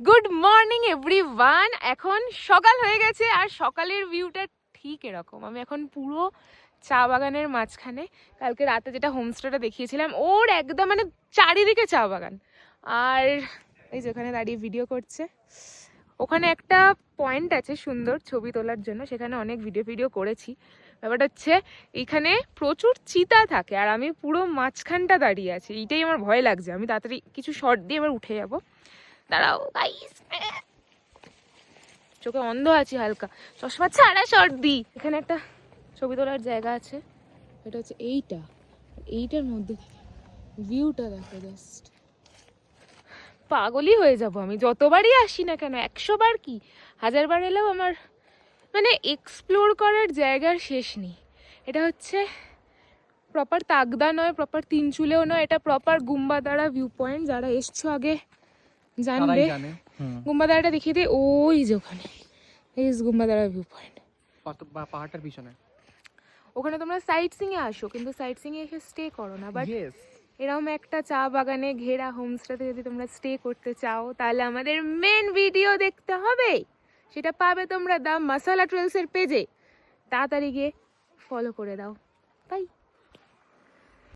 Good morning everyone. এখন সকাল হয়ে গেছে আর সকালের ভিউটা ঠিক এরকম। আমি এখন পুরো চা বাগানের মাঝখানে, কালকে রাতে যেটা হোমস্টেটা দেখিয়েছিলাম ওর একদম মানে চারিদিকে চা বাগান। আর এই যে ওখানে দাঁড়িয়ে ভিডিও করছে, ওখানে একটা পয়েন্ট আছে সুন্দর ছবি তোলার জন্য, সেখানে অনেক ভিডিও করেছি। ব্যাপারটা হচ্ছে এইখানে প্রচুর চিতা থাকে আর আমি পুরো মাঝখানটা দাঁড়িয়ে আছি, এইটাই আমার ভয় লাগছে। আমি তাড়াতাড়ি কিছু শর্ট দিয়ে এবার উঠে যাবো। দাঁড়াও গাইস, চোখে অন্ধ আছি হালকা, চশমা ছাড়া শর্ট দিই। এখানে একটা ছবি তোলার জায়গা আছে, এটা হচ্ছে এইটার মধ্যে ভিউটা দেখো, জাস্ট পাগলই হয়ে যাব আমি যতবারই আসি না কেন, 100 বার কি 1000 বার এলেও আমার মানে এক্সপ্লোর করার জায়গার শেষ নেই। এটা হচ্ছে প্রপার তাগদা নয়, প্রপার তিনচুলেও নয়, এটা প্রপার গুম্বাদাড়া ভিউ পয়েন্ট। যারা এসছো আগে জানবে। গুম্বাদাড়াটা দেখিয়ে দিই, ওই যে ওখানে গুম্বাদাড়া ভিউ পয়েন্ট, পাহাড়টার পিছনে। ওখানে তোমরা সাইট সিং এ আসো, কিন্তু সাইট সিং এ এসে স্টে করো না। বাট এরকম একটা চা বাগানে ঘেরা হোমস্টেতে যদি তোমরা স্টে করতে চাও, তাহলে আমাদের মেন ভিডিও দেখতে হবে। সেটা পাবে তোমরা দ্য মাসালা ট্রেলস এর পেজে। তাড়াতাড়ি গিয়ে ফলো করে দাও। বাই।